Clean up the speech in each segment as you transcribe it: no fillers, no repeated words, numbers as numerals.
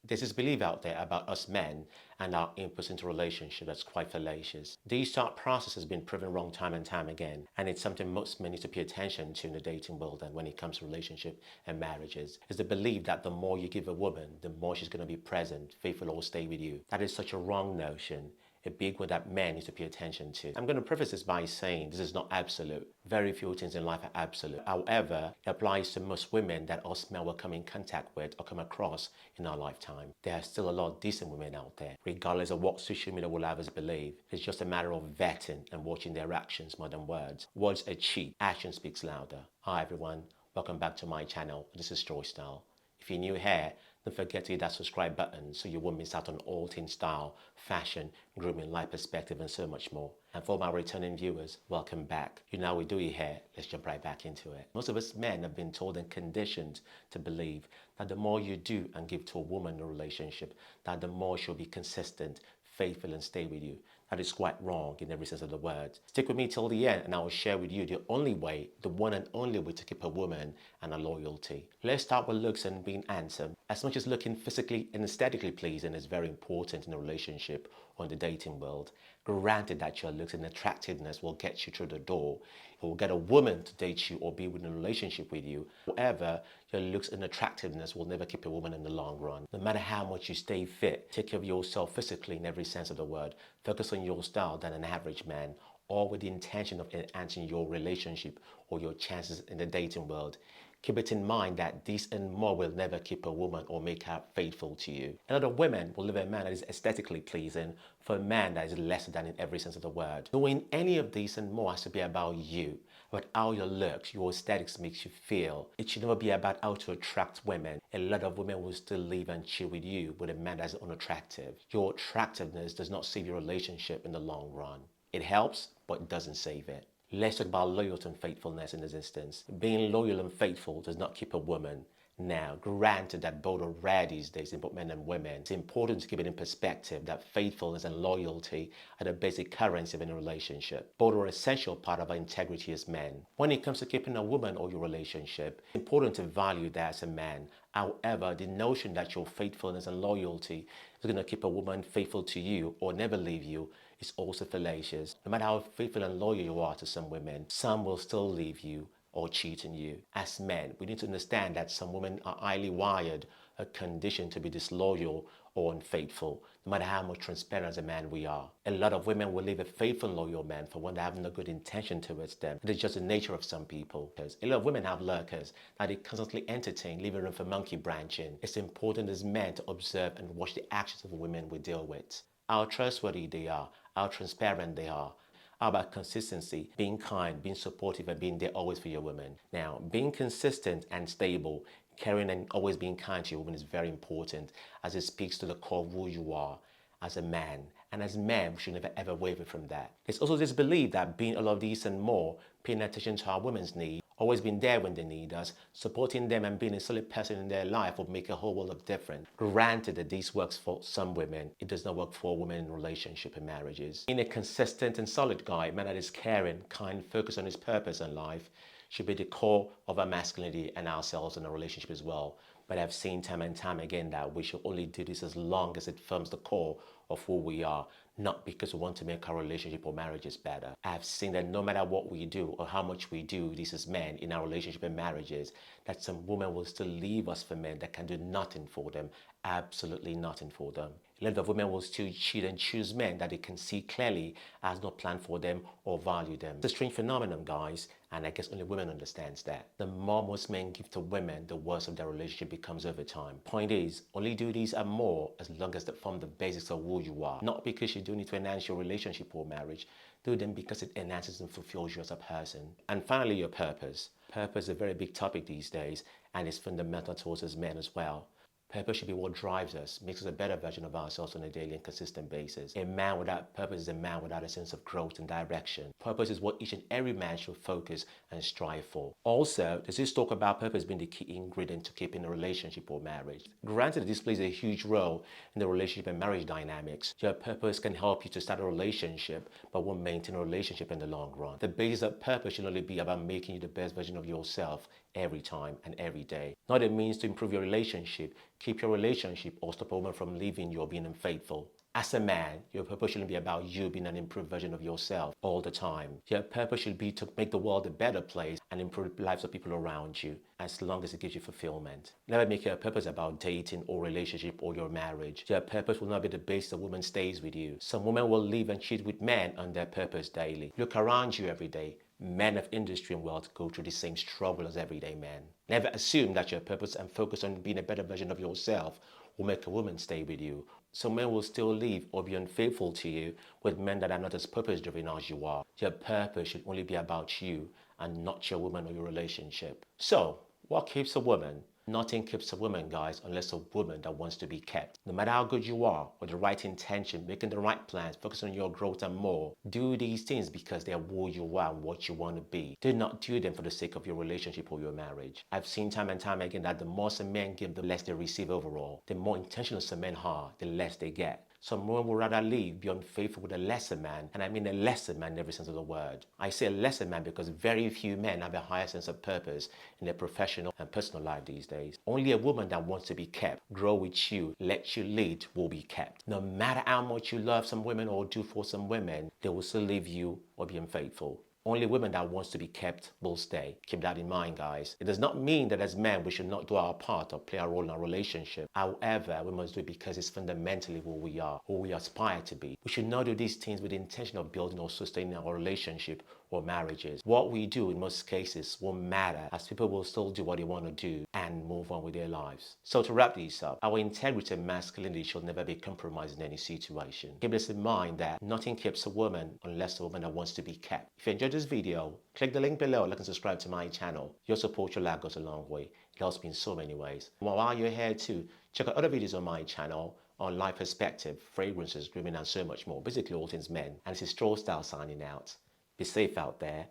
There's this belief out there about us men and our inputs into relationships that's quite fallacious. This thought process has been proven wrong time and time again, and it's something most men need to pay attention to in the dating world and when it comes to relationship and marriages. Is the belief that the more you give a woman, the more she's going to be present, faithful, or stay with you. That is such a wrong notion. A big one that men need to pay attention to. I'm going to preface this by saying this is not absolute. Very few things in life are absolute. However, it applies to most women that us men will come in contact with or come across in our lifetime. There are still a lot of decent women out there, regardless of what social media will have us believe. It's just a matter of vetting and watching their actions more than words. Words are cheap, action speaks louder. Hi everyone, welcome back to my channel. This is Troy Style. If you're new here, don't forget to hit that subscribe button so you won't miss out on all things style, fashion, grooming, life perspective, and so much more. And for my returning viewers, welcome back. You know how we do it here. Let's jump right back into it. Most of us men have been told and conditioned to believe that the more you do and give to a woman in a relationship, that the more she'll be consistent, faithful, and stay with you. That is quite wrong in every sense of the word. Stick with me till the end and I will share with you the only way, the one and only way to keep a woman and her loyalty. Let's start with looks and being handsome. As much as looking physically and aesthetically pleasing is very important in a relationship or in the dating world, granted that your looks and attractiveness will get you through the door, it will get a woman to date you or be in a relationship with you. However, your looks and attractiveness will never keep a woman in the long run. No matter how much you stay fit, take care of yourself physically in every sense of the word, focus on your style than an average man, all with the intention of enhancing your relationship or your chances in the dating world. Keep it in mind that this and more will never keep a woman or make her faithful to you. A lot of women will leave a man that is aesthetically pleasing for a man that is lesser than in every sense of the word. Doing any of this and more has to be about you, about how your looks, your aesthetics makes you feel. It should never be about how to attract women. A lot of women will still live and chill with you with a man that is unattractive. Your attractiveness does not save your relationship in the long run. It helps, but it doesn't save it. Let's talk about loyalty and faithfulness in this instance. Being loyal and faithful does not keep a woman. Now, granted that both are rare these days in both men and women, it's important to keep it in perspective that faithfulness and loyalty are the basic currency of any relationship. Both are an essential part of our integrity as men. When it comes to keeping a woman or your relationship, it's important to value that as a man. However, the notion that your faithfulness and loyalty is going to keep a woman faithful to you or never leave you is also fallacious. No matter how faithful and loyal you are to some women, some will still leave you or cheat on you. As men, we need to understand that some women are highly wired or conditioned to be disloyal or unfaithful, no matter how much transparent as a man we are. A lot of women will leave a faithful and loyal man for one that have no good intention towards them. It is just the nature of some people. Because a lot of women have lurkers that they constantly entertain, leaving room for monkey branching. It's important as men to observe and watch the actions of the women we deal with. How trustworthy they are, how transparent they are. How about consistency, being kind, being supportive, and being there always for your women? Now, being consistent and stable, caring and always being kind to your woman is very important as it speaks to the core of who you are as a man. And as men, we should never ever waver from that. There's also this belief that being all of these and more, paying attention to our women's needs, always being there when they need us, supporting them and being a solid person in their life will make a whole world of difference. Granted that this works for some women, it does not work for women in relationship and marriages. Being a consistent and solid guy, a man that is caring, kind, focused on his purpose in life, should be the core of our masculinity and ourselves in a relationship as well. But I've seen time and time again that we should only do this as long as it forms the core of who we are, not because we want to make our relationship or marriages better. I've seen that no matter what we do or how much we do this as men in our relationship and marriages, that some women will still leave us for men that can do nothing for them, absolutely nothing for them. A lot of women will still cheat and choose men that they can see clearly has no plan for them or value them. It's a strange phenomenon, guys, and I guess only women understands that. The more most men give to women, the worse of their relationship becomes over time. Point is, only do these and more as long as they form the basics of who you are. Not because you do need to enhance your relationship or marriage. Do them because it enhances and fulfills you as a person. And finally, your purpose. Purpose is a very big topic these days, and it's fundamental to us as men as well. Purpose should be what drives us, makes us a better version of ourselves on a daily and consistent basis. A man without purpose is a man without a sense of growth and direction. Purpose is what each and every man should focus and strive for. Also, there's this talk about purpose being the key ingredient to keeping a relationship or marriage. Granted, this plays a huge role in the relationship and marriage dynamics. Your purpose can help you to start a relationship, but won't maintain a relationship in the long run. The basis of purpose should only be about making you the best version of yourself every time and every day. Not a means to improve your relationship, keep your relationship, or stop a woman from leaving you or being unfaithful. As a man, your purpose shouldn't be about you being an improved version of yourself all the time. Your purpose should be to make the world a better place and improve the lives of people around you, as long as it gives you fulfillment. Never make your purpose about dating or relationship or your marriage. Your purpose will not be the basis a woman stays with you. Some women will live and cheat with men on their purpose daily. Look around you every day. Men of industry and wealth go through the same struggle as everyday men. Never assume that your purpose and focus on being a better version of yourself will make a woman stay with you. So men will still leave or be unfaithful to you with men that are not as purpose-driven as you are. Your purpose should only be about you and not your woman or your relationship. So, what keeps a woman? Nothing keeps a woman, guys, unless a woman that wants to be kept. No matter how good you are, with the right intention, making the right plans, focus on your growth and more. Do these things because they are who you are and what you want to be. Do not do them for the sake of your relationship or your marriage. I've seen time and time again that the more some men give, the less they receive overall. The more intentional some men are, the less they get. Some women would rather leave, be unfaithful with a lesser man, and I mean a lesser man in every sense of the word. I say a lesser man because very few men have a higher sense of purpose in their professional and personal life these days. Only a woman that wants to be kept, grow with you, let you lead, will be kept. No matter how much you love some women or do for some women, they will still leave you or be unfaithful. Only women that wants to be kept will stay. Keep that in mind, guys. It does not mean that as men we should not do our part or play a role in our relationship. However, we must do it because it's fundamentally who we are, who we aspire to be. We should not do these things with the intention of building or sustaining our relationship or marriages. What we do in most cases won't matter, as people will still do what they want to do and move on with their lives. So to wrap this up, our integrity and masculinity should never be compromised in any situation. Keep this in mind that nothing keeps a woman unless a woman that wants to be kept. If you enjoyed this video, click the link below, like and subscribe to my channel. Your support, your like goes a long way. It helps me in so many ways. While you're here too, check out other videos on my channel on life perspective, fragrances, grooming, and so much more. Basically all things men. And this is Stroll Style signing out. Be safe out there.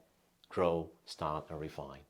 Grow, start, and refine.